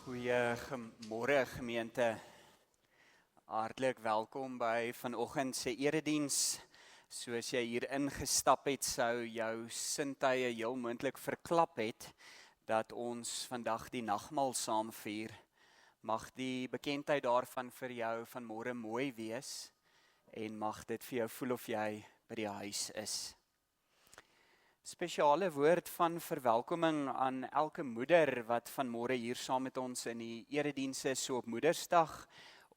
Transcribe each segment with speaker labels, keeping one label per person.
Speaker 1: Goeiemôre gemeente. Hartlik welkom by vanoggend se erediens. Soos jy hier ingestap het, sou jou sintuie heel moontlik verklap het dat ons vandag die nagmaal saam vier. Mag die bekendheid daarvan vir jou vanmôre mooi wees en mag dit vir jou voel of jy by die huis is. Spesiale woord van verwelkoming aan elke moeder wat vanmôre hier saam met ons in die erediens is, so op Moedersdag.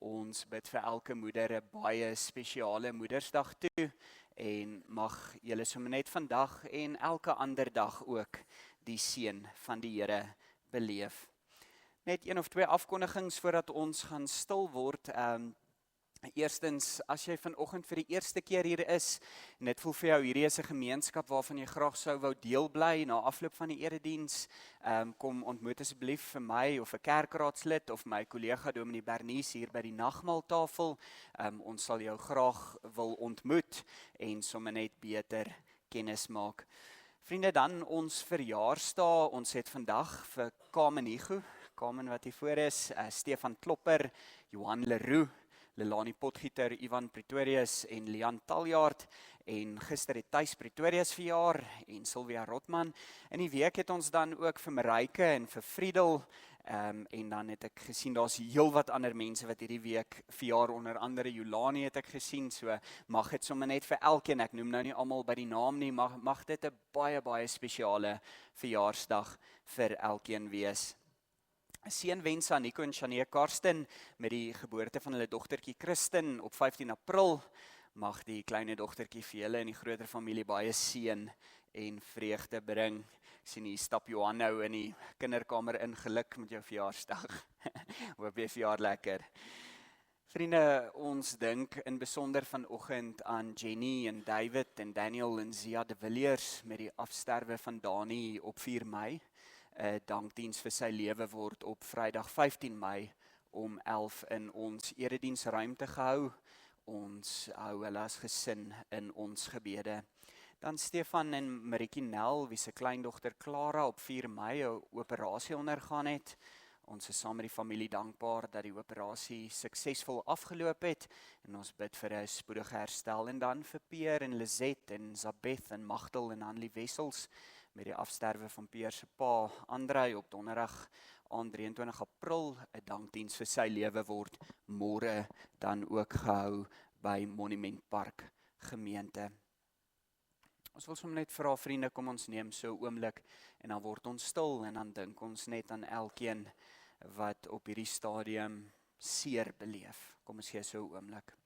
Speaker 1: Ons bid vir elke moeder 'n baie spesiale Moedersdag toe en mag julle sommer net vandag en elke ander dag ook die seën van die Here beleef. Net een of twee afkondigings voordat ons gaan stil word. Eerstens, as jy vanoggend vir die eerste keer hier is, en dit voel vir jou hierdie is 'n gemeenskap waarvan jy graag sou wou deel bly na afloop van die erediens, kom ontmoet asseblief vir my of 'n kerkraadslid of my kollega Dominee Bernice hier by die nagmaaltafel. Ons sal jou graag wil ontmoet en sommer net beter kennis maak. Vriende, dan ons verjaarsdag. Ons het vandag vir Carmen wat hier voor is, Stefan Klopper, Johan Leroux, Lelani Potgieter, Ivan Pretorius en Lian Taljaard, en gister het Thys Pretorius verjaar en Sylvia Rotman. In die week het ons dan ook vir Mareike en vir Friedel, en dan het ek gesien daar's heelwat ander mense wat hierdie week verjaar, onder andere Jolani het ek gesien, so mag dit sommer net vir elkeen, ek noem nou nie almal by die naam nie, mag dit 'n baie spesiale verjaarsdag vir elkeen wees. Seënwense aan Nico en Shania Karsten met die geboorte van hulle dogtertjie Christen op 15 April. Mag die kleine dogtertjie vir julle en die groter familie baie seën en vreugde bring. Ek sien hier stap Johan nou in die kinderkamer in, geluk met jou verjaarsdag. Hoop jy verjaar lekker. Vriende, ons dink in besonder vanoggend aan Jenny en David en Daniel en Zia de Villiers met die afsterwe van Dani op 4 Mei. Dankdiens vir sy lewe word op Vrydag 15 Mei om 11 in ons erediensruimte gehou. Ons hou hulle as gesin in ons gebede. Dan Stefan en Maritjie Nel, wie se kleindogter Clara op 4 Mei 'n operasie ondergaan het. Ons is saam met die familie dankbaar dat die operasie suksesvol afgeloop het en ons bid vir 'n spoedige herstel en dan vir Peer en Lizette en Zabeth en Magdal en Annelie Wessels met die afsterwe van Peer se pa Andrei op donderdag aan 23 April. 'n Dankdiens vir sy lewe word môre dan ook gehou by Monument Park gemeente. Ons wil sommer net vra vriende, kom ons neem so 'n oomblik en dan word ons stil en dan dink ons net aan elkeen wat op hierdie stadium seer beleef. Kom ons gee so 'n oomblik.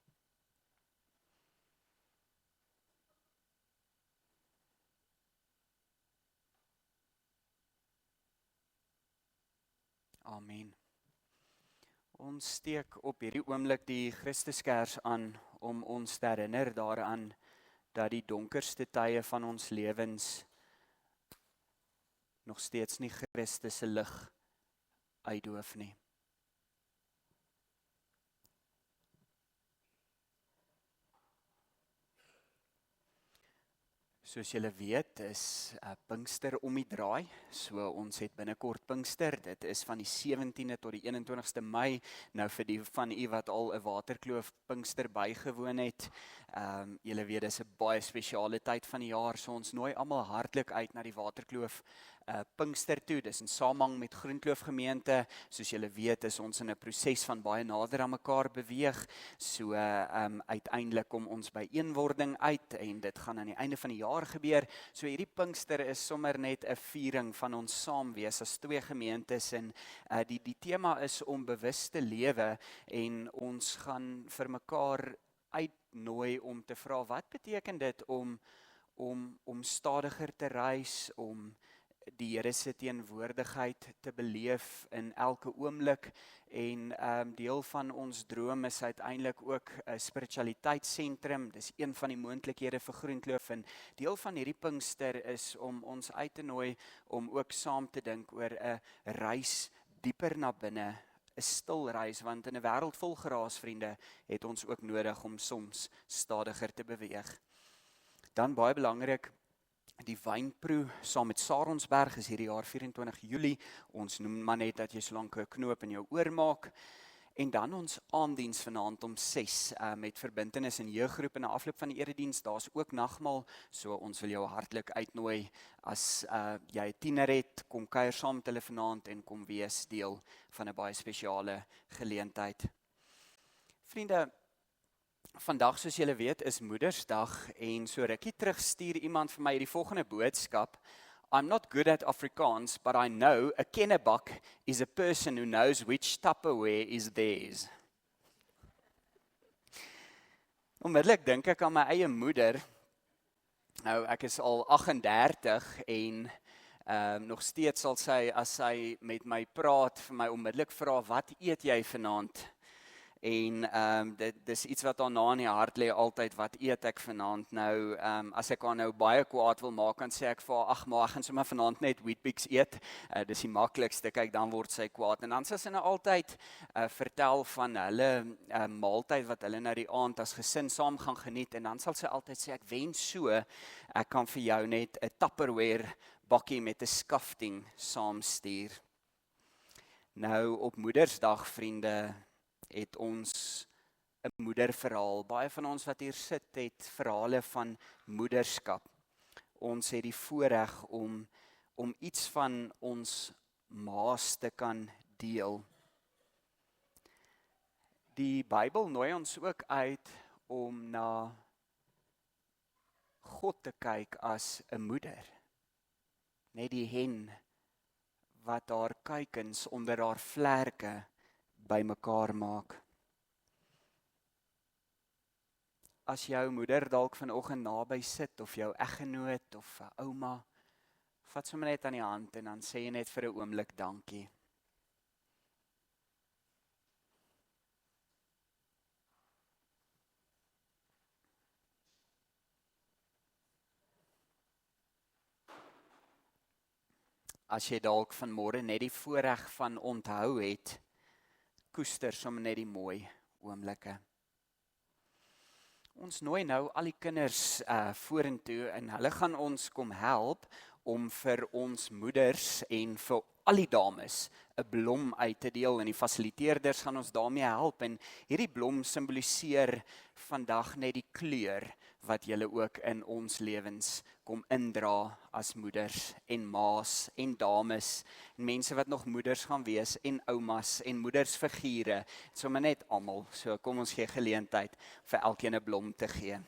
Speaker 1: Amen. Ons steek op hierdie oomblik die Christuskers aan om ons te herinner daaraan dat die donkerste tye van ons lewens nog steeds nie Christus se lig uitdoof nie. Soos julle weet is Pinkster om die draai, so ons het binnekort Pinkster, dit is van die 17de tot die 21ste Mei, nou vir die van u wat al 'n Waterkloof Pinkster bygewoon het, julle weet dis 'n baie spesiale tyd van die jaar, so ons nooi almal hartlik uit na die Waterkloof Pinkster toe, dis in samehang met Groenkloof gemeente, soos julle weet is ons in 'n proses van baie nader aan mekaar beweeg, so uiteindelik kom ons by eenwording uit en dit gaan aan die einde van die jaar gebeur, so hierdie Pinkster is sommer net 'n viering van ons saamwees as twee gemeentes en die tema is om bewus te lewe en ons gaan vir mekaar uitnooi om te vra wat beteken dit om stadiger te reis, om die Here se teenwoordigheid te beleef in elke oomblik en deel van ons droom is uiteindelik ook 'n spiritualiteitssentrum, dis een van die moontlikhede vir Groenkloof en deel van hierdie Pinkster is om ons uit te nooi om ook saam te dink oor 'n reis dieper na binne, 'n stil reis, want in 'n wêreld vol geraas vriende het ons ook nodig om soms stadiger te beweeg. Dan baie belangrik, die wynproe saam met Saronsberg is hierdie jaar 24 Julie. Ons noem maar net dat jy solank 'n knoop in jou oor maak. En dan ons aanddiens vanaand om 6 met verbintenis en jeuggroep en na afloop van die erediens, daar's ook nagmaal, so ons wil jou hartlik uitnooi as jy 'n tiener het, kom kuier saam met hulle vanaand en kom wees deel van 'n baie spesiale geleentheid. Vriende, vandag soos julle weet is Moedersdag en so rukkie terug stuur iemand vir my hierdie volgende boodskap. I'm not good at Afrikaans, but I know a kennebak is a person who knows which Tupperware is theirs. Onmiddellik dink ek aan my eie moeder. Nou, ek is al 38 en nog steeds sal sy, as sy met my praat, vir my onmiddellik vra, wat eet jy vanaand? En dit is iets wat daarna in die hart lê altyd, wat eet ek vanaand nou? As ek haar nou baie kwaad wil maak, dan sê ek vir haar, ag maar, ek gaan sommer vanaand net Weet-Bix eet. Dis die maklikste, kyk, dan word sy kwaad. En dan sê sy nou altyd vertel van hulle maaltyd wat hulle nou die aand as gesin saam gaan geniet. En dan sal sy altyd sê, ek wens so, ek kan vir jou net 'n Tupperware bakkie met 'n skafting saamstuur. Nou op Moedersdag, vriende, het ons 'n moederverhaal. Baie van ons wat hier sit het verhale van moederskap. Ons het die voorreg om iets van ons maas te kan deel. Die Bybel nooi ons ook uit om na God te kyk as 'n moeder. Net die hen wat haar kuikens onder haar vlerke bymekaar maak. As jou moeder dalk vanoggend naby sit of jou eggenoot of 'n ouma, vat sommer net aan die hand en dan sê jy net vir 'n oomblik dankie. As jy dalk vanmôre net die voorreg van onthou het, koester sommer net die mooi oomblikke. Ons nooi nou al die kinders vorentoe en hulle gaan ons kom help om vir ons moeders en vir al die dames 'n blom uit te deel en die fasiliteerders gaan ons daarmee help en hierdie blom simboliseer vandag net die kleur wat julle ook in ons lewens kom indra as moeders en ma's en dames en mense wat nog moeders gaan wees en oumas en moedersfigure, sommer net almal. So kom ons gee geleentheid vir elkeen 'n blom te gee.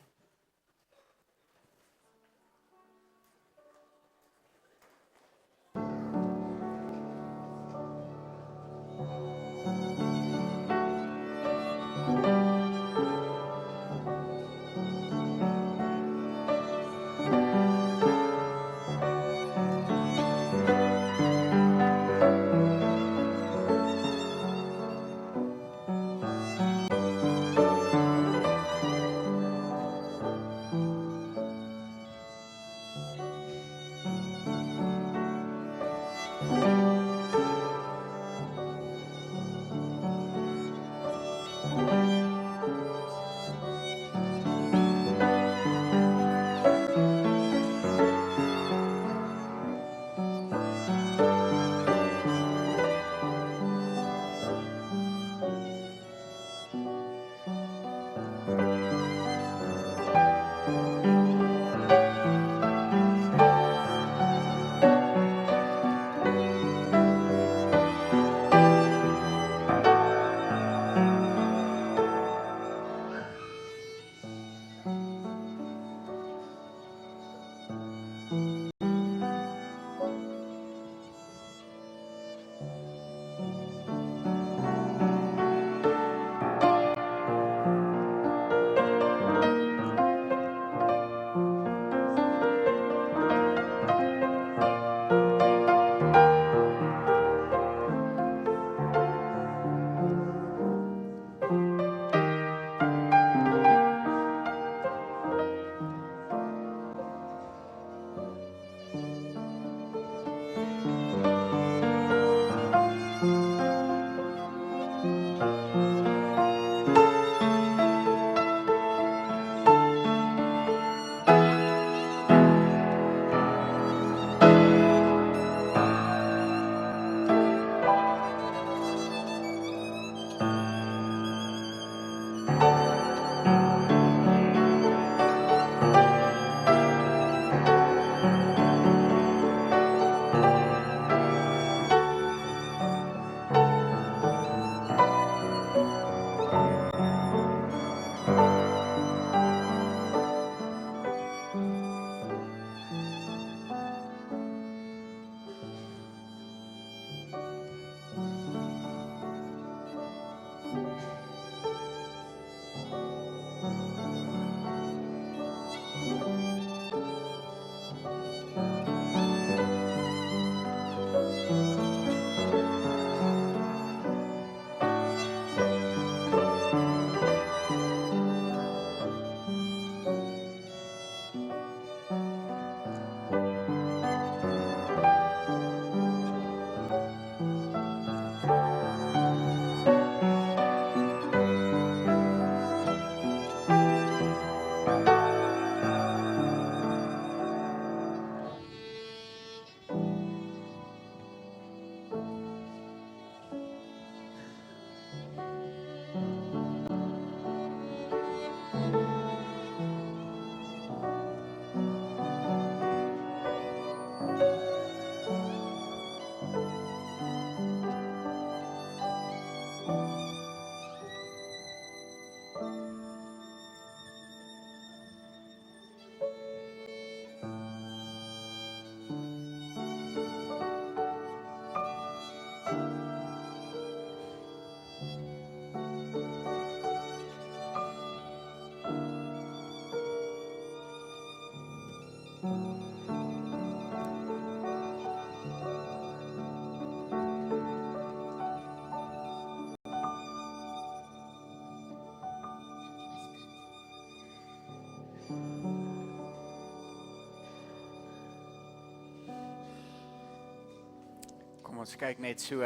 Speaker 1: Kom ons kyk net so,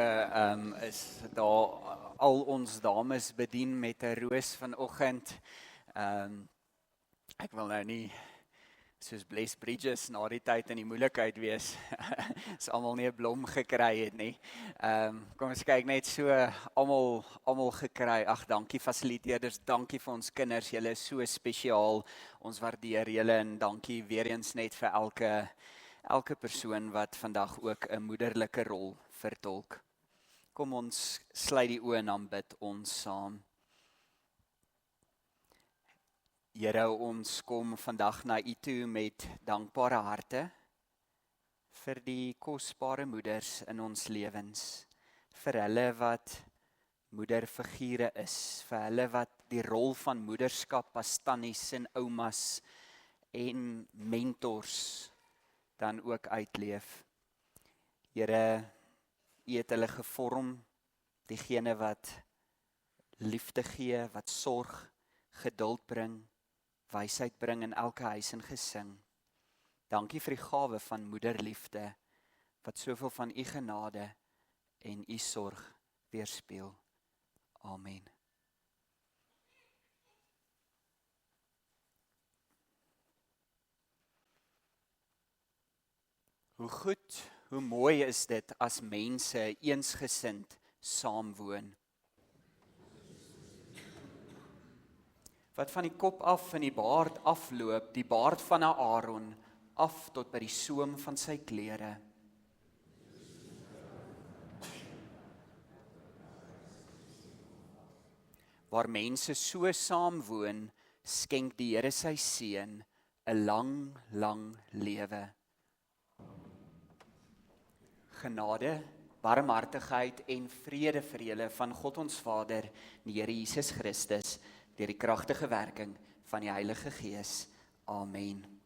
Speaker 1: is daar al ons dames bedien met 'n roos vanoggend. Ek wil nou nie soos Bless Bridges na die tyd in die moeilikheid wees. Is almal nie 'n blom gekry het nie. Kom ons kyk net so almal gekry. Ag, dankie fasiliteerders, dankie vir ons kinders. Julle is so spesiaal. Ons waardeer julle en dankie weer eens net vir elke persoon wat vandag ook 'n moederlike rol vertolk. Kom ons sluit die oë en dan bid ons saam. Here, ons kom vandag na U toe met dankbare harte vir die kosbare moeders in ons lewens, vir hulle wat moederfigure is, vir hulle wat die rol van moederskap as tannies en oumas en mentors dan ook uitleef. Here, U het hulle gevorm, diegene wat liefde gee, wat sorg, geduld bring, wysheid bring in elke huis en gesin. Dankie vir die gawe van moederliefde, wat soveel van U genade en U sorg weerspieël. Amen. Hoe goed, hoe mooi is dit as mense eensgesind saamwoon. Wat van die kop af en die baard afloop, die baard van Aaron, af tot by die soem van sy klere. Waar mense so saam woon, skenk die Here sy seën 'n lang, lang lewe. Genade, barmhartigheid en vrede vir julle van God ons Vader, die Here Jesus Christus, deur die kragtige werking van die Heilige Gees. Amen.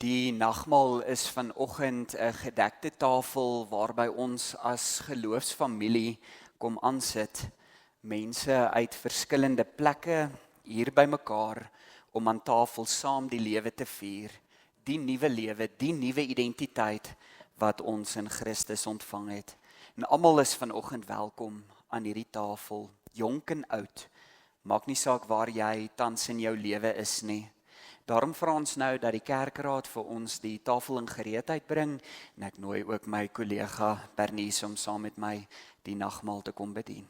Speaker 1: Die nagmaal is vanoggend 'n gedekte tafel waarby ons as geloofsfamilie kom aansit. Mense uit verskillende plekke hier bymekaar om aan tafel saam die lewe te vier. Die nuwe lewe, die nuwe identiteit wat ons in Christus ontvang het. En almal is vanoggend welkom aan hierdie tafel, jonk en oud. Maak nie saak waar jy tans in jou lewe is nie. Daarom vra ons nou dat die kerkraad vir ons die tafel in gereedheid bring en ek nooi ook my kollega Bernice om saam met my die nagmaal te kom bedien.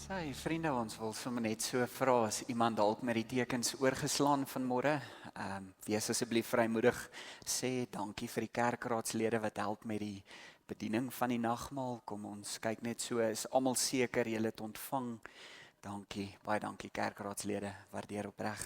Speaker 1: Sy vriende, ons wil sommer net so vra as iemand dalk met die tekens oorgeslaan vanmôre. Wees asseblief vrymoedig, sê dankie vir die kerkraadslede wat help met die bediening van die nagmaal. Kom ons kyk net so, is almal seker julle het ontvang. Dankie, baie dankie kerkraadslede, waardeer opreg.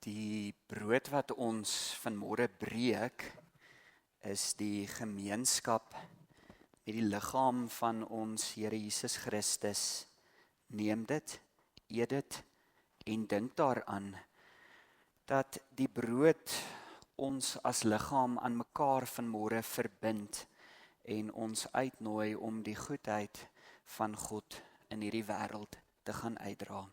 Speaker 1: Die brood wat ons vanmôre breek, is die gemeenskap met die liggaam van ons Here Jesus Christus. Neem dit, eet dit en dink daaraan dat die brood ons as liggaam aan mekaar vanmôre verbind en ons uitnooi om die goedheid van God in hierdie wêreld te gaan uitdra.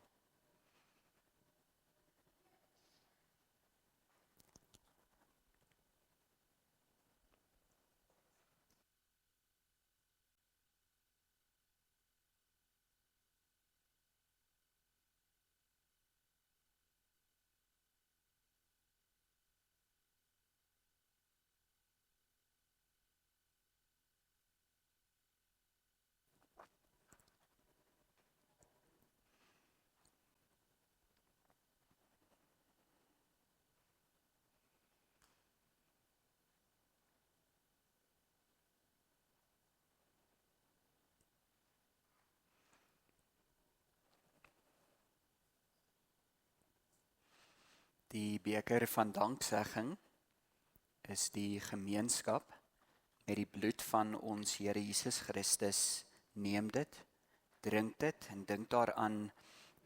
Speaker 1: Die beker van danksegging is die gemeenskap met die bloed van ons Here Jesus Christus. Neem dit, drink dit en dink daaraan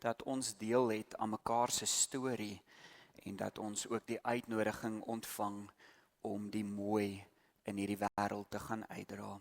Speaker 1: dat ons deel het aan mekaar se storie en dat ons ook die uitnodiging ontvang om die mooi in hierdie wêreld te gaan uitdra.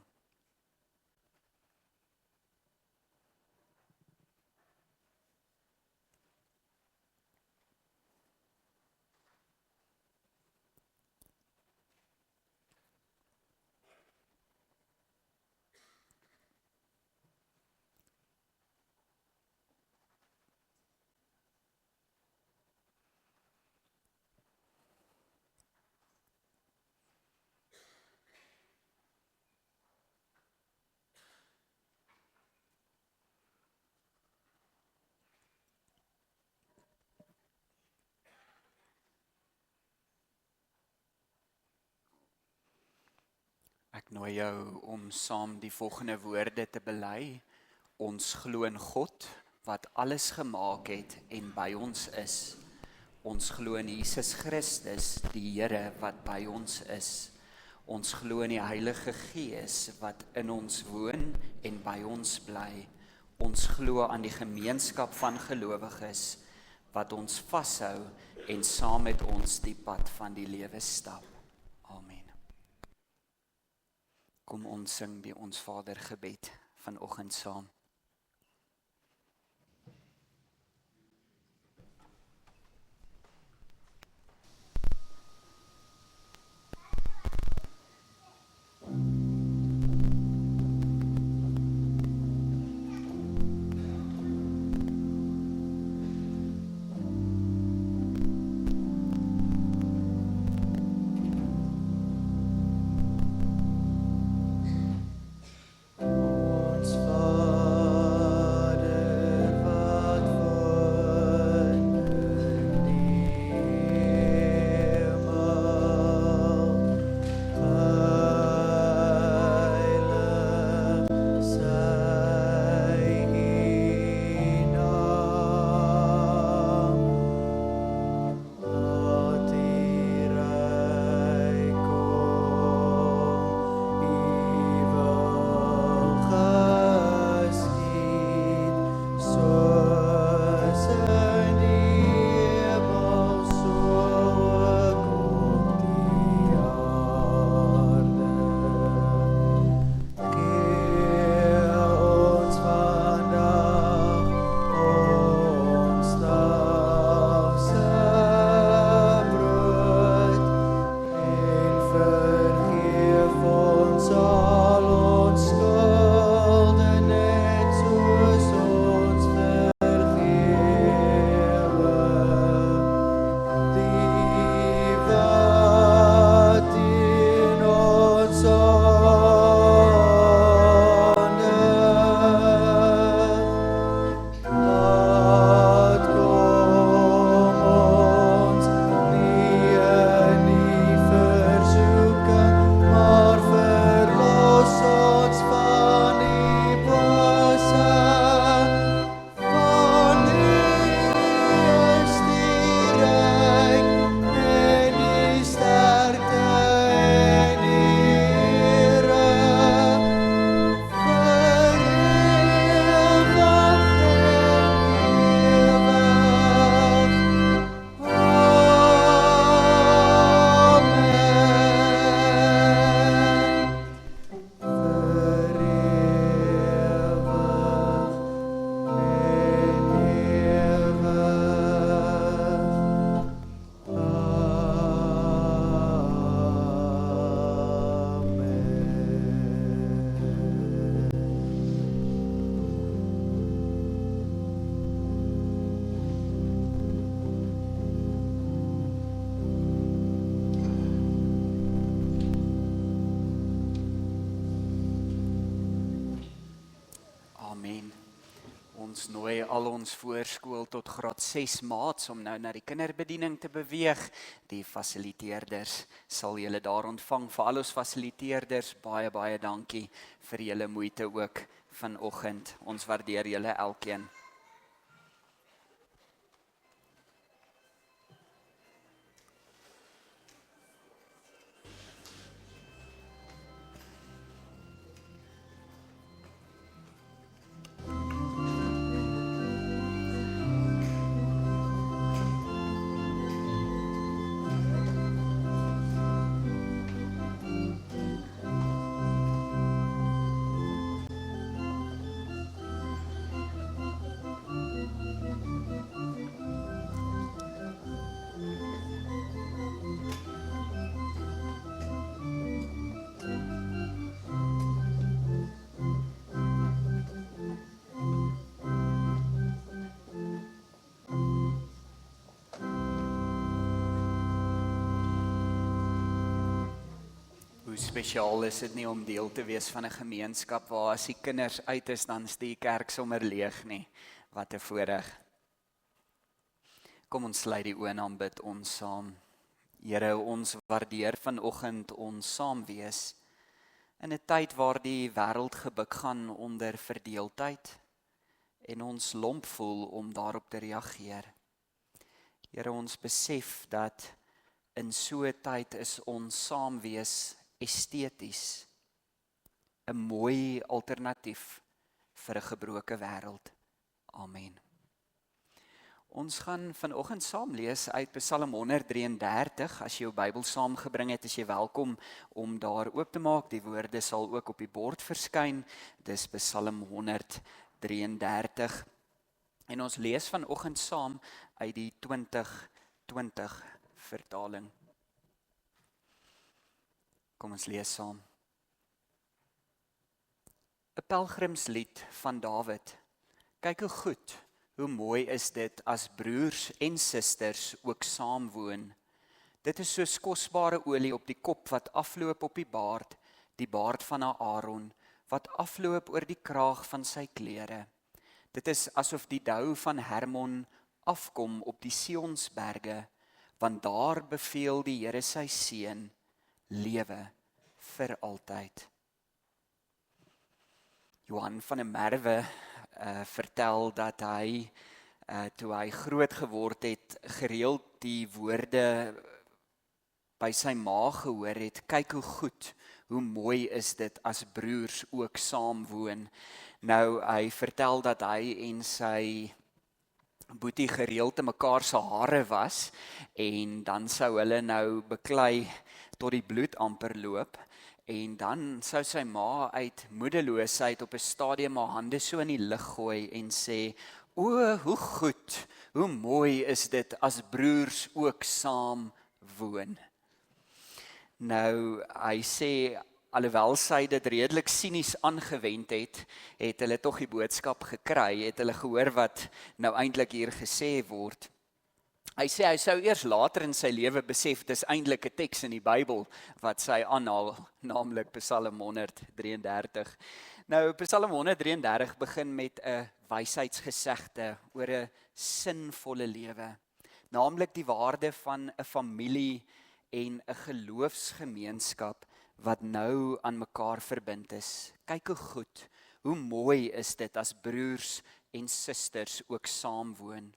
Speaker 1: Ek nooi jou om saam die volgende woorde te bely. Ons glo in God wat alles gemaak het en by ons is. Ons glo in Jesus Christus, die Here wat by ons is. Ons glo in die Heilige Gees wat in ons woon en by ons bly. Ons glo aan die gemeenskap van gelowiges wat ons vashou en saam met ons die pad van die lewe stap. Amen. Kom ons sing die Ons Vader gebed vanoggend saam.
Speaker 2: Ons Vader
Speaker 1: Ons nooi al ons voorskool tot graad 6 maats om nou na die kinderbediening te beweeg. Die fasiliteerders sal julle daar ontvang. Vir al ons fasiliteerders, baie dankie vir julle moeite ook vanoggend. Ons waardeer julle elkeen. Hoe spesiaal is dit nie om deel te wees van 'n gemeenskap waar as die kinders uit is, dan is die kerk sommer leeg nie. Wat 'n voorreg. Kom ons sluit die oë en aanbid ons saam. Here, ons waardeer vanoggend ons saam wees in 'n tyd waar die wêreld gebuk gaan onder verdeeldheid en ons lomp voel om daarop te reageer. Here, ons besef dat in so 'n tyd is ons saam wees esteties, 'n mooi alternatief vir 'n gebroke wêreld. Amen. Ons gaan vanoggend saam lees uit Psalm 133. As jy jou Bybel saamgebring het, is jy welkom om daar oop te maak. Die woorde sal ook op die bord verskyn. Dis Psalm 133. En ons lees vanoggend saam uit die 2020 vertaling. Kom ons lees saam. 'n Pelgrimslied van Dawid. Kyk hoe goed, hoe mooi is dit as broers en susters ook saam woon. Dit is soos kosbare olie op die kop wat afloop op die baard van Aaron, wat afloop oor die kraag van sy klere. Dit is asof die dou van Hermon afkom op die Sionsberge, want daar beveel die Here sy seun, lewe vir altyd. Johan van der Merwe vertel dat hy, toe hy groot geword het, gereeld die woorde by sy ma gehoor het. Kyk hoe goed, hoe mooi is dit as broers ook saam woon. Nou, hy vertel dat hy en sy boetie gereeld te mekaar se hare was en dan sou hulle nou beklei tot die bloed amper loop en dan sou sy ma uit moedeloosheid op 'n stadium haar hande so in die lug gooi en sê, o, hoe goed, hoe mooi is dit as broers ook saam woon. Nou, hy sê, alhoewel sy dit redelik sinies aangewend het, het hulle tog die boodskap gekry, het hulle gehoor wat nou eintlik hier gesê word. Hy sê hy sou eers later in sy lewe besef, dis eintlik 'n teks in die Bybel wat sy aanhaal, naamlik Psalm 133. Nou, Psalm 133 begin met 'n wysheidsgesegde oor 'n sinvolle lewe, naamlik die waarde van 'n familie en 'n geloofsgemeenskap wat nou aan mekaar verbind is. Kyk hoe goed, hoe mooi is dit as broers en susters ook saam woon.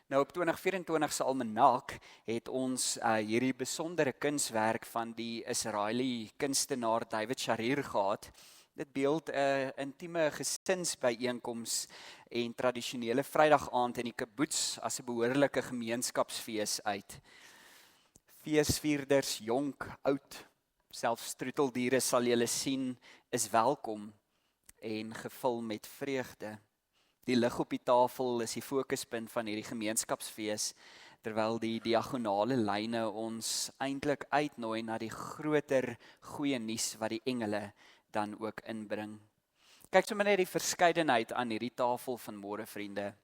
Speaker 1: Nou op 2024 se almanak het ons hierdie besondere kunswerk van die Israeli kunstenaar David Sharir gehad. Dit beeld 'n intieme gesinsbyeenkoms en tradisionele Vrydag aand in die kibbutz as 'n behoorlike gemeenskapsfees uit. Feesvierders, jonk, oud, selfs troeteldiere sal julle sien, is welkom en gevul met vreugde. Die lig op die tafel is die fokuspunt van hierdie gemeenskapsfees, terwyl die diagonale lyne ons eintlik uitnooi na die groter goeie nuus wat die engele dan ook inbring. Kyk sommer net die verskeidenheid aan hierdie tafel vanmôre, vriende.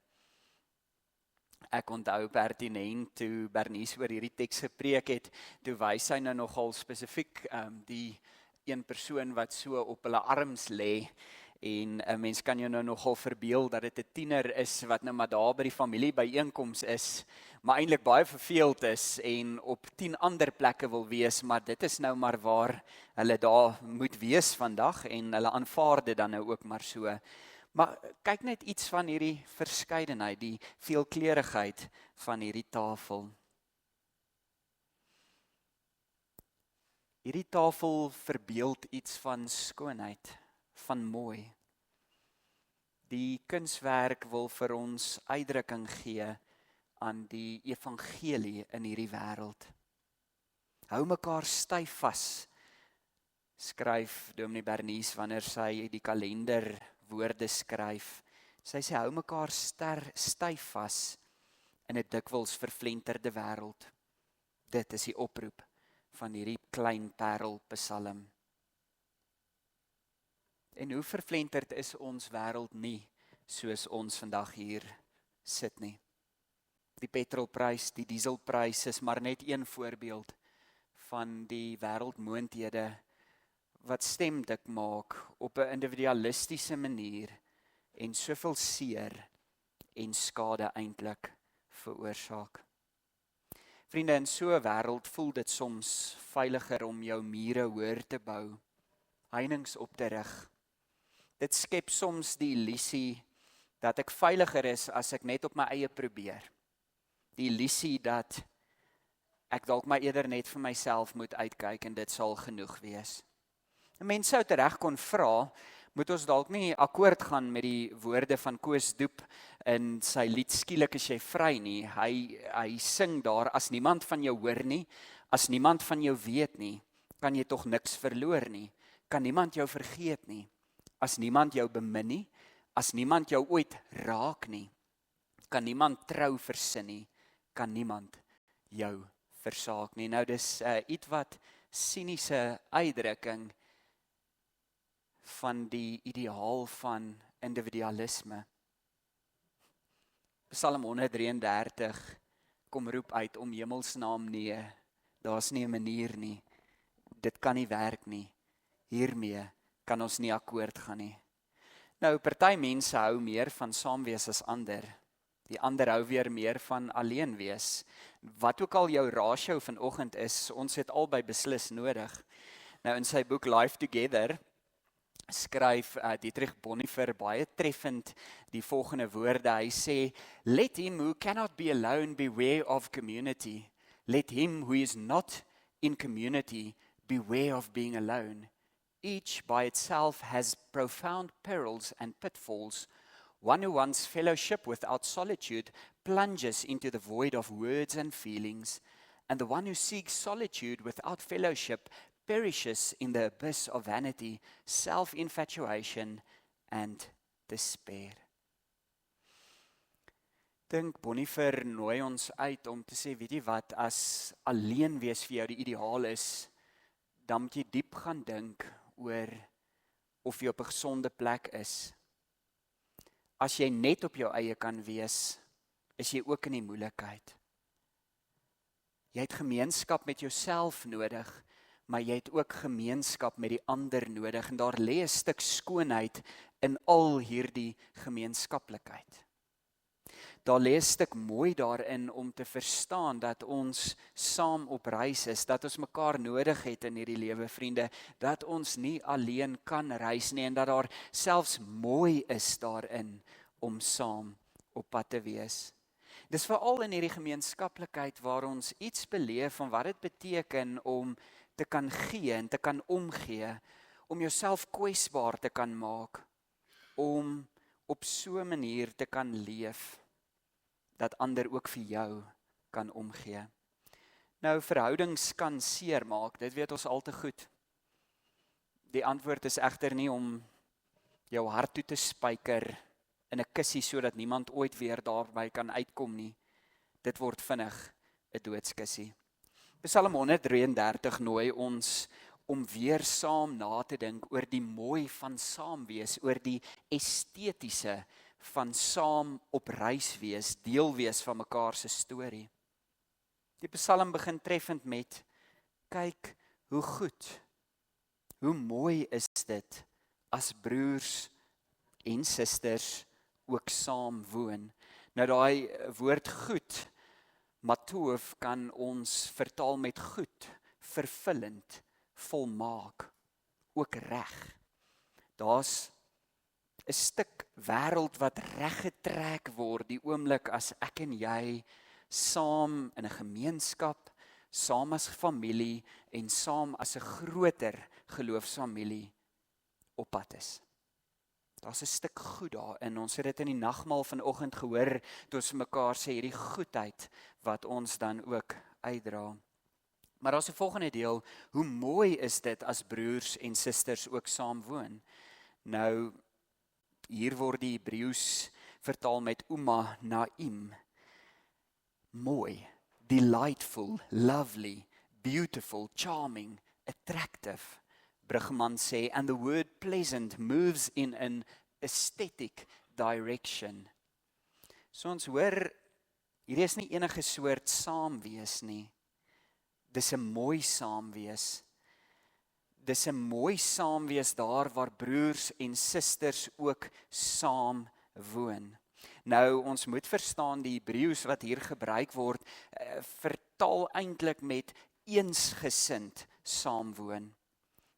Speaker 1: Ek onthou pertinent toe Bernice oor hierdie teks gepreek het, toe wys hy nou nogal spesifiek die een persoon wat so op hulle arms lê En 'n mens kan jou nou nogal verbeel dat dit 'n tiener is wat nou maar daar by die familie byeenkoms is, maar eintlik baie verveeld is en op 10 ander plekke wil wees, maar dit is nou maar waar hulle daar moet wees vandag en hulle aanvaar dit dan nou ook maar so. Maar kyk net iets van hierdie verskeidenheid, die veelkleurigheid van hierdie tafel. Hierdie tafel verbeeld iets van skoonheid, van mooi. Die kunswerk wil vir ons uitdrukking gee aan die evangelie in hierdie wêreld. Hou mekaar styf vas, skryf Dominee Bernice wanneer sy die kalender woorde skryf. Sy sê hou mekaar styf vas in 'n dikwels vervlenterde wêreld. Dit is die oproep van hierdie klein parel psalm. En hoe vervlenterd is ons wêreld nie, soos ons vandag hier sit nie. Die petrolprys, die dieselprys is maar net een voorbeeld van die wêreldmoondhede wat stemdik maak op 'n individualistiese manier en soveel seer en skade eintlik veroorsaak. Vriende, in so 'n wêreld voel dit soms veiliger om jou mure hoër te bou, heininge op te rig. Dit skep soms die illusie dat ek veiliger is as ek net op my eie probeer. Die illusie dat ek dalk maar eerder net vir myself moet uitkyk en dit sal genoeg wees. Mense sou tereg kon vra, moet ons dalk nie akkoord gaan met die woorde van Koos Doep in sy lied Skielik is jy vry nie. Hy sing daar, as niemand van jou hoor nie, as niemand van jou weet nie, kan jy tog niks verloor nie, kan niemand jou vergeet nie, as niemand jou bemin nie, as niemand jou ooit raak nie, kan niemand trou versin nie, kan niemand jou versaak nie. Nou dis ietwat siniese uitdrukking van die ideaal van individualisme. Psalm 133 kom roep uit om hemelsnaam nee, daar's nie 'n manier nie, dit kan nie werk nie, hiermee kan ons nie akkoord gaan nie. Nou, party mense hou meer van saam wees as ander, die ander hou weer meer van alleen wees. Wat ook al jou ratio vanoggend is, ons het albei beslis nodig. Nou in sy boek Life Together skryf Dietrich Bonhoeffer baie treffend die volgende woorde. Hy sê, let him who cannot be alone beware of community. Let him who is not in community beware of being alone. Each by itself has profound perils and pitfalls. One who wants fellowship without solitude plunges into the void of words and feelings, and the one who seeks solitude without fellowship perishes in the abyss of vanity, self-infatuation and despair. Dink Bonhoeffer nooi ons uit om te sê, weet jy wat, as alleen wees vir jou die ideaal is, dan moet jy diep gaan dink oor of jy op 'n gesonde plek is. As jy net op jou eie kan wees, is jy ook in die moeilikheid. Jy het gemeenskap met jouself nodig, maar jy het ook gemeenskap met die ander nodig, en daar lê 'n stuk skoonheid in al hierdie gemeenskaplikheid. Daar lê 'n stuk mooi daarin om te verstaan dat ons saam op reis is, dat ons mekaar nodig het in hierdie lewe, vriende, dat ons nie alleen kan reis nie, en dat daar selfs mooi is daarin om saam op pad te wees. Dis veral in hierdie gemeenskaplikheid waar ons iets beleef van wat dit beteken om te kan gee en te kan omgee, om jouself kwesbaar te kan maak, om op so 'n manier te kan leef, dat ander ook vir jou kan omgee. Nou, verhoudings kan seer maak, dit weet ons al te goed. Die antwoord is egter nie om jou hart toe te spyker in 'n kussie sodat niemand ooit weer daarby kan uitkom nie. Dit word vinnig 'n doodskussie. Psalm 133 nooi ons om weer saam na te dink oor die mooi van saam wees, oor die estetiese van saam op reis wees, deel wees van mekaar se storie. Die Psalm begin treffend met, kyk hoe goed, hoe mooi is dit as broers en susters ook saam woon. Nou daai woord goed, matoof, kan ons vertaal met goed, vervullend, volmaak, ook reg. Daar's 'n stuk wêreld wat reggetrek word die oomblik as ek en jy saam in 'n gemeenskap, saam as familie en saam as 'n groter geloofsfamilie op pad is. Daar's 'n stuk goed daarin. Ons het dit in die nagmaal vanoggend gehoor toe ons mekaar sê hierdie goedheid wat ons dan ook uitdra. Maar daar's 'n volgende deel, hoe mooi is dit as broers en susters ook saam woon? Nou hier word die Hebreëus vertaal met Uma Naim. Mooi, delightful, lovely, beautiful, charming, attractive. Brugman sê, and the word pleasant moves in an aesthetic direction. So ons hoor, hier is nie enige soort saamwees nie. Dis 'n mooi saamwees. Dis 'n mooi saamwees daar waar broers en susters ook saam woon. Nou, ons moet verstaan die Hebreëus wat hier gebruik word, vertaal eintlik met eensgesind saamwoon.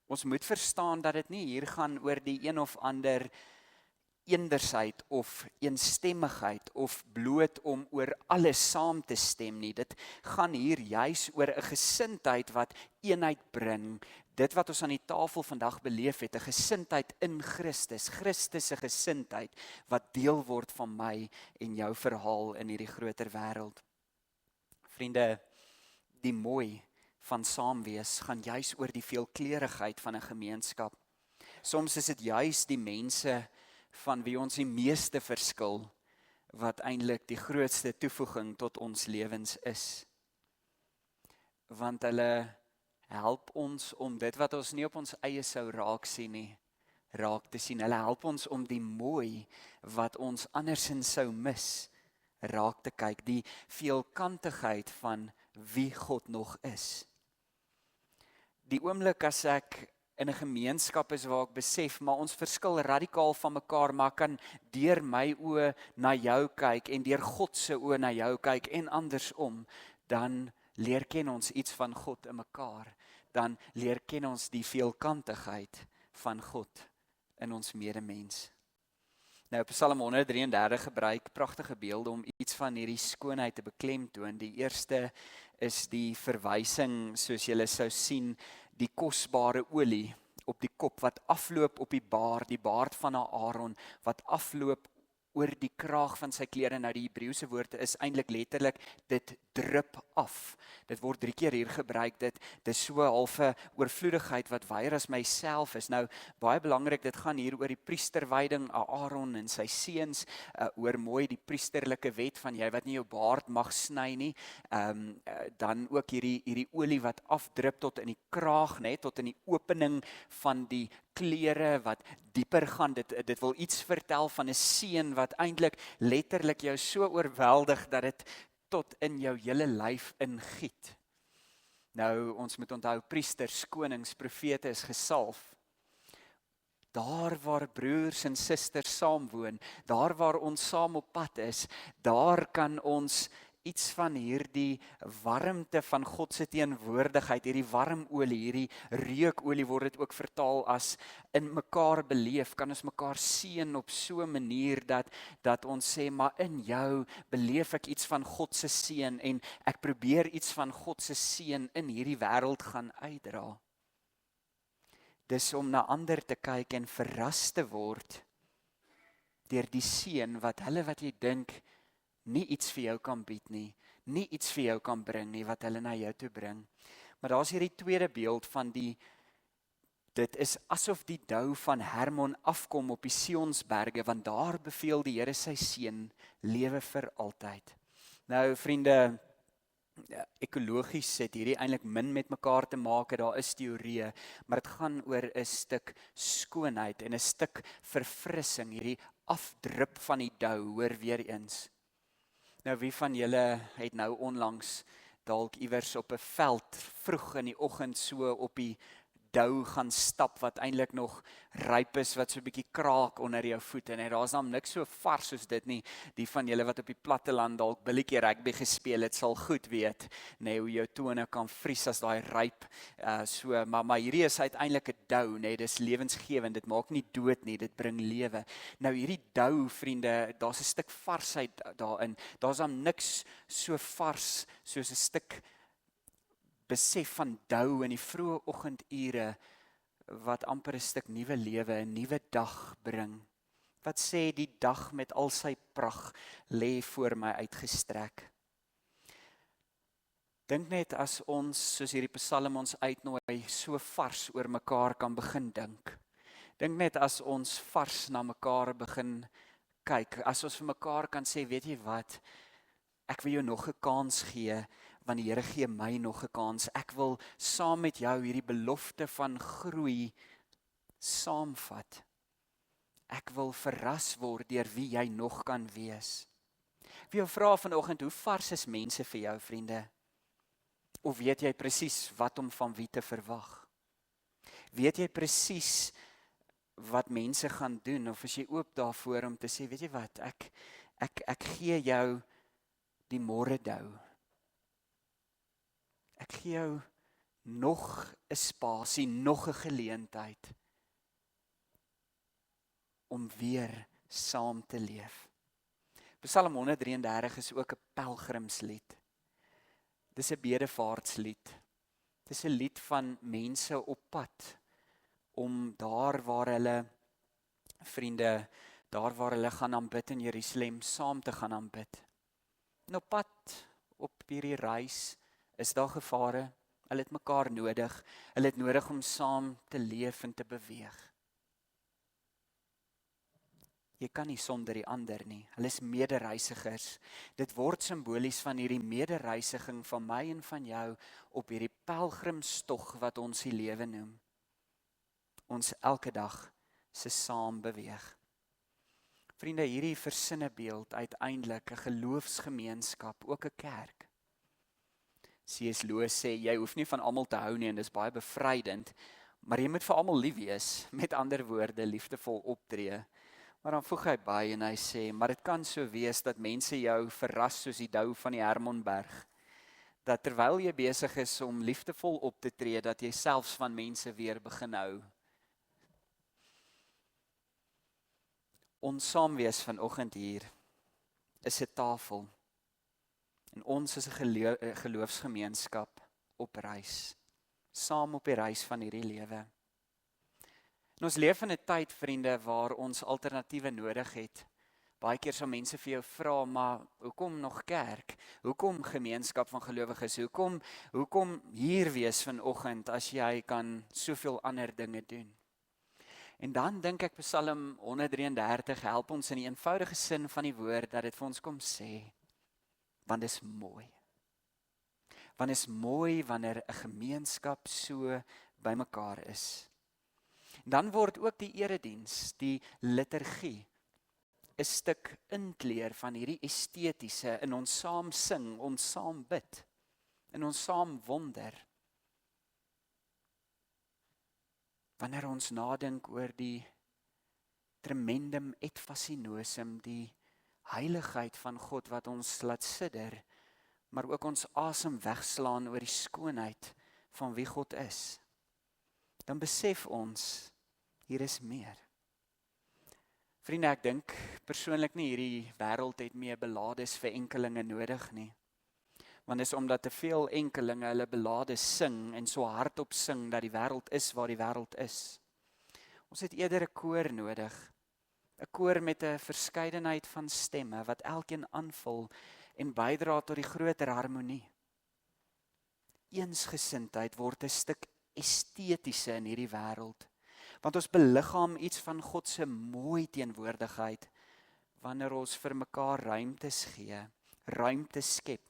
Speaker 1: Ons moet verstaan dat dit nie hier gaan oor die een of ander eendersheid of eensstemmigheid of bloot om oor alles saam te stem nie. Dit gaan hier juis oor 'n gesindheid wat eenheid bring. Dit wat ons aan die tafel vandag beleef het, 'n gesindheid in Christus, Christus se gesindheid wat deel word van my en jou verhaal in hierdie groter wêreld. Vriende, die mooi van saamwees gaan juis oor die veelkleurigheid van 'n gemeenskap. Soms is dit juis die mense van wie ons die meeste verskil wat eintlik die grootste toevoeging tot ons lewens is. Want hulle help ons om dit wat ons nie op ons eie sou raak sien nie, raak te sien. Hulle help ons om die mooi wat ons andersins sou mis, raak te kyk. Die veelkantigheid van wie God nog is. Die oomblik as ek in 'n gemeenskap is waar ek besef, maar ons verskil radikaal van mekaar, maar kan deur my oë na jou kyk en deur God se oë na jou kyk en andersom, dan leer ken ons iets van God in mekaar. Dan leer ken ons die veelkantigheid van God in ons medemens. Nou Psalm 133 gebruik pragtige beelde om iets van hierdie skoonheid te beklemtoon. Die eerste is die verwysing, soos julle sou sien, die kosbare olie op die kop wat afloop op die baard van Aaron, wat afloop oor die kraag van sy klere. Nou die Hebreëse woord is eintlik letterlik, dit drup af. Dit word 3 keer hier gebruik, dit is so 'n halfe oorvloedigheid wat wyer as myself is. Nou, baie belangrik, dit gaan hier oor die priesterwyding, Aaron en sy seuns, oor mooi die priesterlike wet van jy wat nie jou baard mag sny nie, dan ook hierdie olie wat afdrup tot in die kraag, net tot in die opening van die klere wat dieper gaan. Dit wil iets vertel van 'n seën wat eintlik letterlik jou so oorweldig dat dit tot in jou hele lyf ingiet. Nou, ons moet onthou, priesters, konings, profete is gesalf. Daar waar broers en susters saam woon, daar waar ons saam op pad is, daar kan ons iets van hierdie warmte van God se teenwoordigheid, hierdie warm olie, hierdie reukolie word dit ook vertaal as in mekaar beleef, kan ons mekaar seën op so 'n manier dat ons sê, maar in jou beleef ek iets van God se seën en ek probeer iets van God se seën in hierdie wêreld gaan uitdra. Dis om na ander te kyk en verras te word deur die seën wat hulle wat jy dink nie iets vir jou kan bied nie, nie iets vir jou kan bring nie, wat hulle na jou toe bring. Maar daar's hierdie tweede beeld van dit is asof die dou van Hermon afkom op die Sionsberge, want daar beveel die Here sy seën, lewe vir altyd. Nou vriende, ekologies het hierdie eintlik min met mekaar te maak, daar is teorieë, maar dit gaan oor 'n stuk skoonheid en 'n stuk verfrissing, hierdie afdrup van die dou, hoor weer eens. Nou, wie van julle het nou onlangs dalk iewers op 'n veld vroeg in die oggend so op die dou gaan stap wat eintlik nog ryp is, wat so 'n bietjie kraak onder jou voete. En daar's dan niks so vars soos dit nie. Die van julle wat op die platteland dalk billetjie rugby gespeel het, sal goed weet, nê, hoe jou tone kan vries as daai ryp. Maar hierdie is uiteindelik 'n dou, nê, dis lewensgewend. Dit maak nie dood nie, dit bring lewe. Nou hierdie dou, vriende, daar's 'n stuk varsheid daarin. Daar's dan niks so vars soos 'n stuk besef van dou in die vroeë oggendure wat amper 'n stuk nuwe lewe, 'n nuwe dag bring. Wat sê die dag met al sy pragt lê voor my uitgestrek. Dink net as ons, soos hierdie Psalm ons uitnooi, so vars oor mekaar kan begin dink. Dink net as ons vars na mekaar begin kyk, as ons vir mekaar kan sê, weet jy wat, ek wil jou nog 'n kans gee, want die Here gee my nog 'n kans. Ek wil saam met jou hierdie belofte van groei saamvat. Ek wil verras word deur wie jy nog kan wees. Ek wil jou vra vanoggend, hoe vars is mense vir jou, vriende? Of weet jy presies wat om van wie te verwag? Weet jy presies wat mense gaan doen, of is jy oop daarvoor om te sê, weet jy wat, ek gee jou die môre dou. Ek gee jou nog 'n spasie, nog 'n geleentheid om weer saam te leef. Psalm 133 is ook 'n pelgrimslied. Dis 'n bedevaartslied. Dis 'n lied van mense op pad om daar waar hulle, vriende, daar waar hulle gaan aanbid in Jerusalem, saam te gaan aanbid. En op pad op hierdie reis is daar gevare. Hulle het mekaar nodig. Hulle het nodig om saam te leef en te beweeg. Jy kan nie sonder die ander nie. Hulle is medereisigers. Dit word simbolies van hierdie medereisiging van my en van jou op hierdie pelgrimstog wat ons die lewe noem. Ons elke dag se saam beweeg. Vriende, hierdie versinnebeeld uiteindelik 'n geloofsgemeenskap, ook 'n kerk. C.S. Lewis sê, jy hoef nie van almal te hou nie en dis baie bevrydend, maar jy moet vir almal lief wees, met ander woorde, liefdevol optree. Maar dan voeg hy by en hy sê, maar dit kan so wees dat mense jou verras soos die dou van die Hermonberg, dat terwyl jy besig is om liefdevol op te tree, dat jy selfs van mense weer begin hou. Ons saamwees vanoggend hier is 'n tafel. En ons is 'n geloofsgemeenskap op reis. Saam op die reis van hierdie lewe. En ons leef in 'n tyd, vriende, waar ons alternatiewe nodig het. Baie keer sal mense vir jou vra, maar hoekom nog kerk? Hoekom gemeenskap van gelowiges? Hoekom hier wees vanoggend as jy kan soveel ander dinge doen? En dan dink ek Psalm 133 help ons in die eenvoudige sin van die woord dat dit vir ons kom sê, want dit is mooi. Want dit is mooi wanneer 'n gemeenskap so bymekaar is. Dan word ook die erediens, die liturgie, 'n stuk inkleer van hierdie estetiese in ons saam sing, ons saam bid, in ons saam wonder. Wanneer ons nadink oor die tremendum et fascinosum, die heiligheid van God wat ons laat sidder, maar ook ons asem wegslaan oor die skoonheid van wie God is, dan besef ons, hier is meer. Vriende, ek dink persoonlik nie hierdie wêreld het meer belades vir enkelinge nodig nie. Want dis omdat te veel enkelinge hulle belades sing en so hardop sing dat die wêreld is waar die wêreld is. Ons het eerder 'n koor nodig. 'n Koor met 'n verskeidenheid van stemme wat elkeen aanvul en bydra tot die groter harmonie. Eensgesindheid word 'n stuk estetiese in hierdie wêreld. Want ons beliggaam iets van God se mooi teenwoordigheid wanneer ons vir mekaar ruimtes gee, ruimte skep.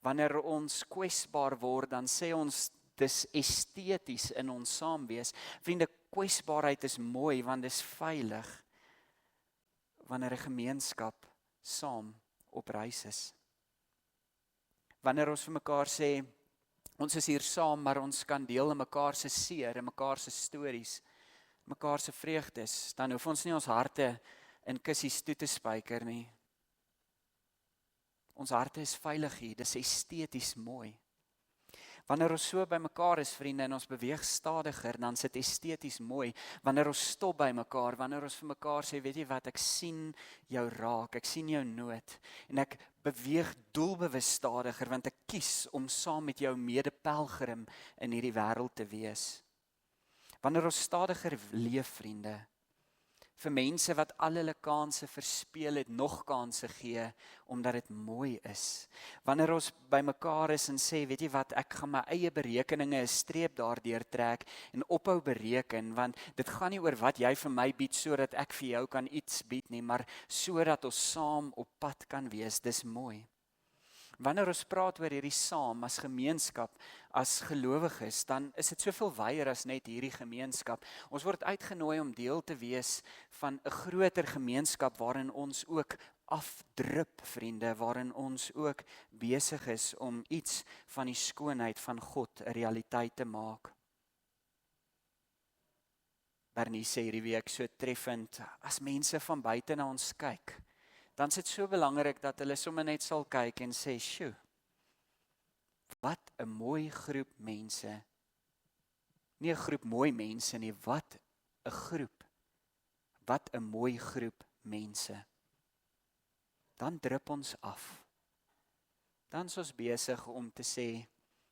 Speaker 1: Wanneer ons kwesbaar word, dan sê ons dis esteties in ons saamwees. Vriende, kwesbaarheid is mooi want dis veilig wanneer 'n gemeenskap saam op reis is. Wanneer ons vir mekaar sê, Ons is hier saam, maar ons kan deel in mekaar se seer, in mekaar se stories, mekaar se vreugdes. Dan hoef ons nie ons harte in kussies toe te spyker nie. Ons harte is veilig hier, dis esteties mooi. Wanneer ons so by mekaar is, vriende, en ons beweeg stadiger, dan is dit esteties mooi. Wanneer ons stop by mekaar, wanneer ons vir mekaar sê, weet jy wat, ek sien jou raak, ek sien jou nood, en ek beweeg doelbewus stadiger, want ek kies om saam met jou medepelgrim in hierdie wêreld te wees. Wanneer ons stadiger leef, vriende, vir mense wat al hulle kansse verspeel het, nog kansse gee, omdat dit mooi is. Wanneer ons by mekaar is en sê, weet jy wat, ek gaan my eie berekeninge 'n streep daardeur trek en ophou bereken, want dit gaan nie oor wat jy vir my bied, sodat ek vir jou kan iets bied nie, maar sodat ons saam op pad kan wees, dis mooi. Wanneer ons praat oor hierdie saam as gemeenskap, as gelowiges, dan is dit soveel wyer as net hierdie gemeenskap. Ons word uitgenooi om deel te wees van 'n groter gemeenskap waarin ons ook afdrup, vriende, waarin ons ook besig is om iets van die skoonheid van God 'n realiteit te maak. Bernie sê hierdie week so treffend, as mense van buite na ons kyk, dan is dit so belangrik dat hulle sommer net sal kyk en sê, "Sjoe, wat 'n mooi groep mense." Nie 'n groep mooi mense nie, wat 'n groep. Wat 'n mooi groep mense. Dan drup ons af. Dan is ons besig om te sê,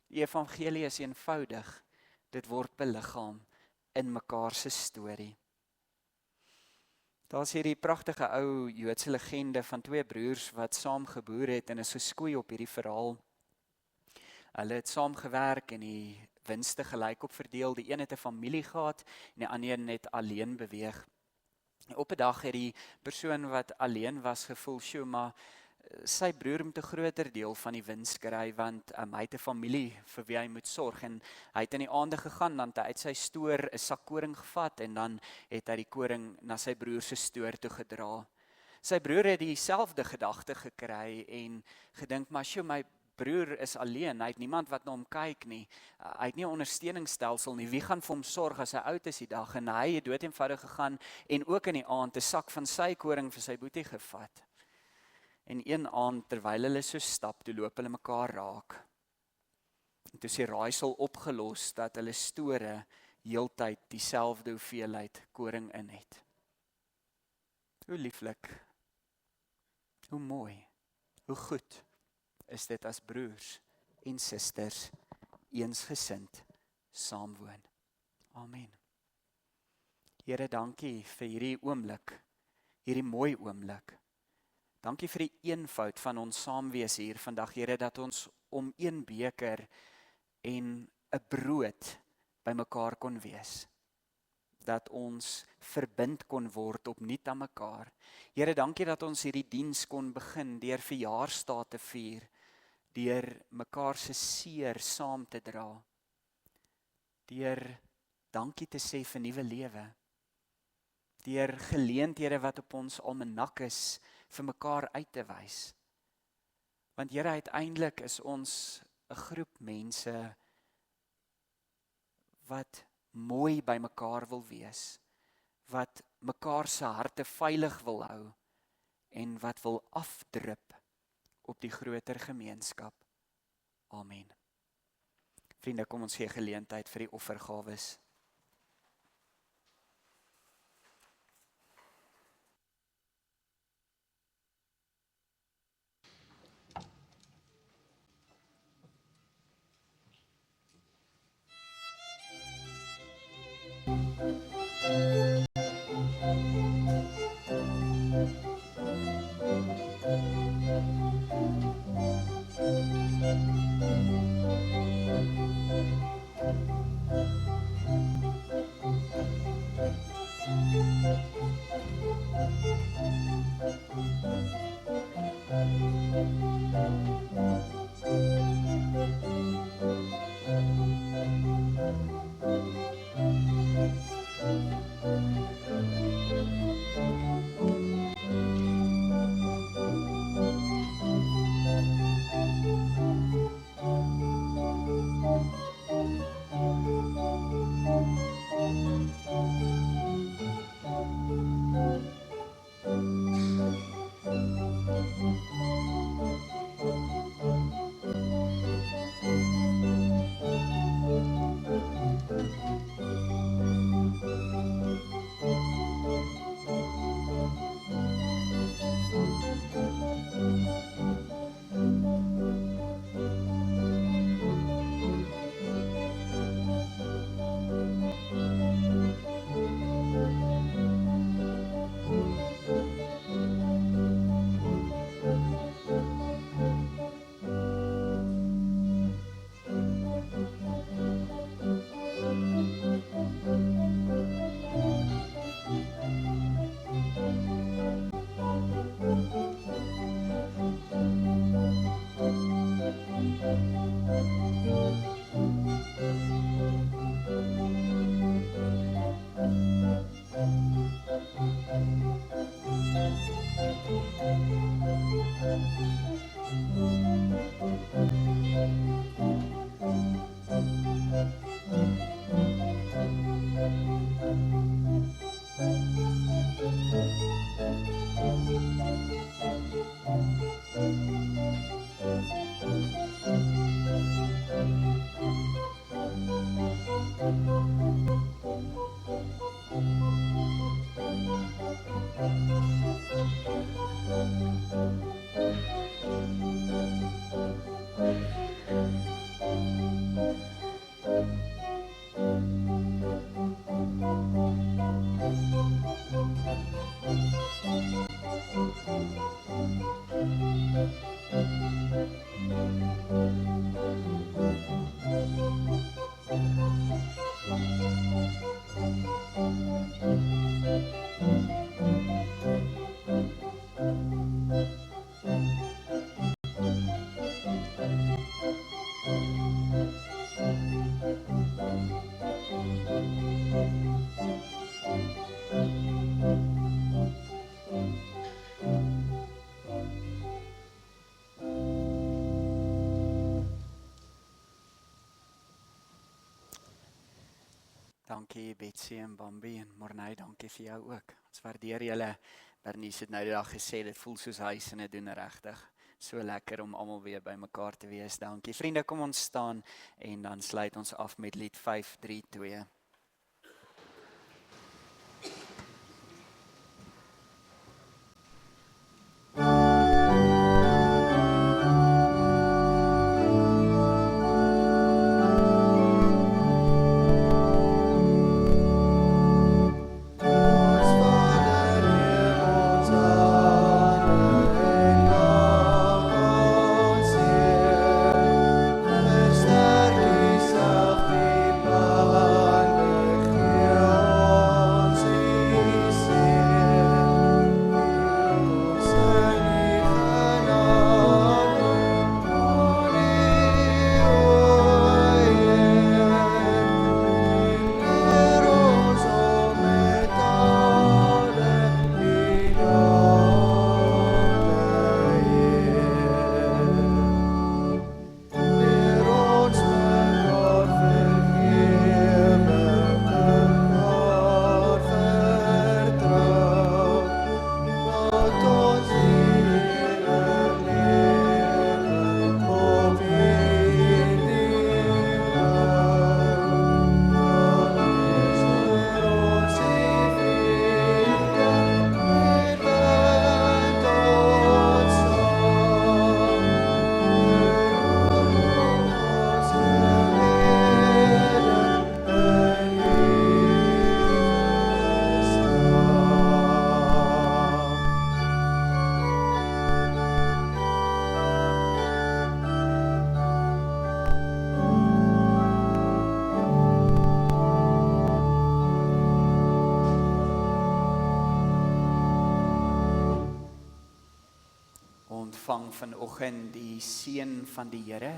Speaker 1: die evangelie is eenvoudig. Dit word beliggaam in mekaar se storie. Daar's hierdie pragtige ou Joodse legende van twee broers wat saam geboer het en is geskoei op hierdie verhaal. Hulle het saam gewerk en die winste gelykop verdeel. Die een het 'n familie gehad en die ander een het alleen beweeg. En op 'n dag het die persoon wat alleen was gevoel, "Sjoe, maar sy broer moet 'n groter deel van die wins kry, want hy het 'n familie vir wie hy moet sorg." En hy het in die aande gegaan, dan het hy uit sy stoor 'n sak koring gevat en dan het hy die koring na sy broer se stoor toe gedra. Sy broer het dieselfde gedagte gekry en gedink, "Maar sjoe, my broer is alleen, hy het niemand wat na hom kyk nie. Hy het nie 'n ondersteuningsstelsel nie. Wie gaan vir hom sorg as hy oud is die dag?" En hy het doeteenvoudig gegaan en ook in die aand 'n sak van sy koring vir sy boetie gevat. En een aand terwyl hulle so stap, toe loop hulle mekaar raak. En toe is die raaisel opgelos dat hulle store heeltyd dieselfde hoeveelheid koring in het. Hoe lieflik, hoe mooi, hoe goed is dit as broers en susters eensgesind saamwoon. Amen. Here, dankie vir hierdie oomblik, hierdie mooi oomblik. Dankie vir die eenvoud van ons saamwees hier vandag, Here, dat ons om een beker en 'n brood by mekaar kon wees. Dat ons verbind kon word opnuut aan mekaar. Here, dankie dat ons hierdie diens kon begin deur verjaarsdae te vier, deur mekaar se seer saam te dra, deur dankie te sê vir nuwe lewe, deur geleenthede wat op ons almanak is, vir mekaar uit te wys. Want Here, uiteindelik is ons 'n groep mense wat mooi by mekaar wil wees, wat mekaar se harte veilig wil hou en wat wil afdrup op die groter gemeenskap. Amen. Vriende, kom ons gee geleentheid vir die offergawes. dankie Betsy en Bambi en Morney, dankie vir jou ook. Ons waardeer julle. Bernice het nou die dag gesê, dit voel soos huis en dit doen regtig. So lekker om almal weer by mekaar te wees. Dankie. Vriende, kom ons staan en dan sluit ons af met lied 532. Ontvang vanoggend die seën van die Here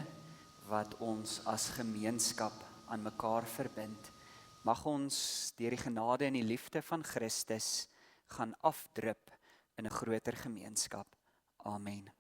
Speaker 1: wat ons as gemeenskap aan mekaar verbind. Mag ons deur die genade en die liefde van Christus gaan afdrup in 'n groter gemeenskap. Amen.